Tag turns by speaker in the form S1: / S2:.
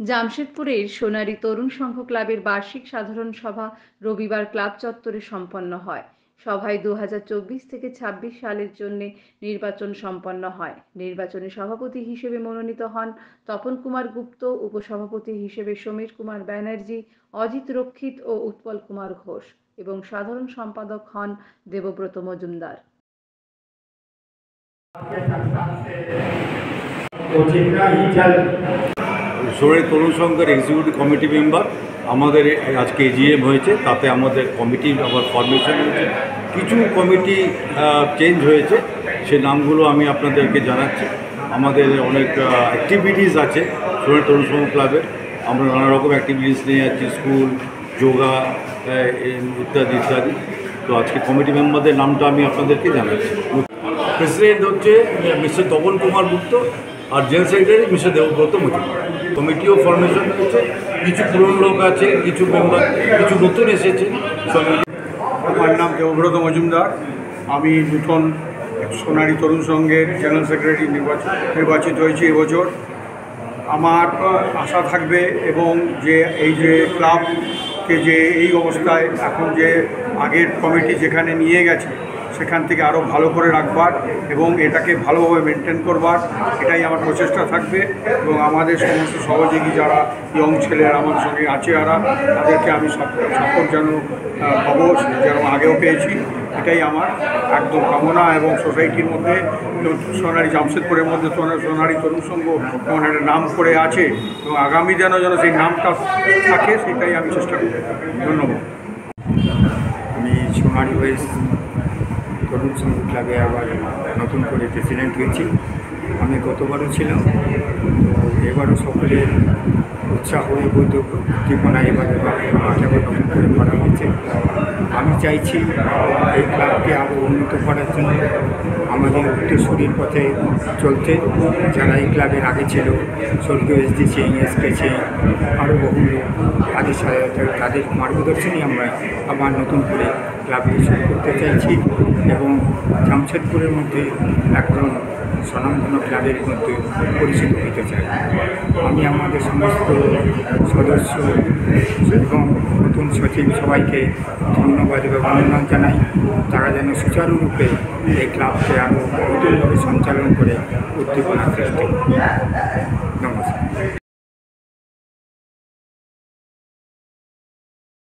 S1: জামশেদপুরের সোনালী তরুণ সংঘ ক্লাবের বার্ষিক সাধারণ সভা রবিবার ক্লাব চত্বরে সম্পন্ন হয়। সভায় 2024 থেকে 26 সালের জন্য নির্বাচন সম্পন্ন হয়। নির্বাচনে সভাপতি হিসেবে মনোনীত হন তপন কুমার গুপ্ত, উপসভাপতি হিসেবে সমীর কুমার ব্যানার্জি, অজিত রক্ষিত ও উৎপল কুমার ঘোষ এবং সাধারণ সম্পাদক হন দেবব্রত মজুমদার।
S2: সোনালী তরুণ সংঘের এক্সিকিউটিভ কমিটি মেম্বার আমাদের আজকে এজিএম হয়েছে, তাতে আমাদের কমিটি আবার ফরমেশন হয়েছে, কিছু কমিটি চেঞ্জ হয়েছে, সে নামগুলো আমি আপনাদেরকে জানাচ্ছি। আমাদের অনেক অ্যাক্টিভিটিস আছে সোনালী তরুণ সংঘ ক্লাবের, আমরা নানা রকম অ্যাক্টিভিটিস নিয়ে যাচ্ছি, স্কুল, যোগা ইত্যাদি ইত্যাদি। তো আজকে কমিটি মেম্বারদের নামটা আমি আপনাদেরকে জানাচ্ছি। প্রেসিডেন্ট হচ্ছে মিস্টার তপন কুমার গুপ্ত আর general secretary mister Debabrata Majumdar. কমিটিও ফরমেশন হয়েছে, কিছু পুরনো লোক আছে, কিছু মেম্বার, কিছু নতুন এসেছে।
S3: আমার নাম দেবব্রত মজুমদার, আমি নতুন সোনালী তরুণ সংঘের জেনারেল সেক্রেটারি নির্বাচিত হয়েছি এবছর। আমার আশা থাকবে এবং যে এই যে ক্লাবকে যে এই অবস্থায় এখন যে আগের কমিটি যেখানে নিয়ে গেছে সেখান থেকে আরও ভালো করে রাখবার এবং এটাকে ভালোভাবে মেনটেন করবার, এটাই আমার প্রচেষ্টা থাকবে। এবং আমাদের সমস্ত সহযোগী যারা ইয়ং ছেলেরা আমার সঙ্গে আছে তাদেরকে আমি সাপোর্ট যেন পাবো, যেন আগেও পেয়েছি, এটাই আমার একদম কামনা। এবং সোসাইটির মধ্যে সোনালী জামশেদপুরের মধ্যে সোনালী তরুণ সংঘ যেমন একটা নাম করে আছে এবং আগামী যেন সেই নামটা থাকে, সেটাই আমি চেষ্টা করব। ধন্যবাদ।
S4: আমি সোনালী তরুণ সংঘ ক্লাবে আবার নতুন করে প্রেসিডেন্ট হয়েছি। আমি গতবারও ছিলাম, তো এবারও সকলের উৎসাহ উদ্দীপনা এবারে আবার নতুন করে করা হয়েছে। আমি চাইছি এই ক্লাবকে আরও উন্নত করার জন্য, আমাদের উত্তরসূরির পথে চলতে, যারা এই ক্লাবের আগে ছিল, স্বর্গীয় এসডি সিং, এসকে সিং, আরও বহু লোক, তাদের সহায়তা, তাদের মার্গদর্শনই আমরা আবার নতুন করে ক্লাবকে শুরু করতে চাইছি এবং জামশেদপুরের মধ্যে একজন স্বনামধন্য ক্লাবের মধ্যে পরিচিত হতে চাই। আমি আমাদের সমস্ত সদস্য এবং নতুন সচিব সবাইকে ধন্যবাদ এবং অভিনন্দন জানাই। তারা যেন সুচারুরূপে এই ক্লাবকে আরও নতুনভাবে সঞ্চালন করে উদ্দীপনা সৃষ্টি।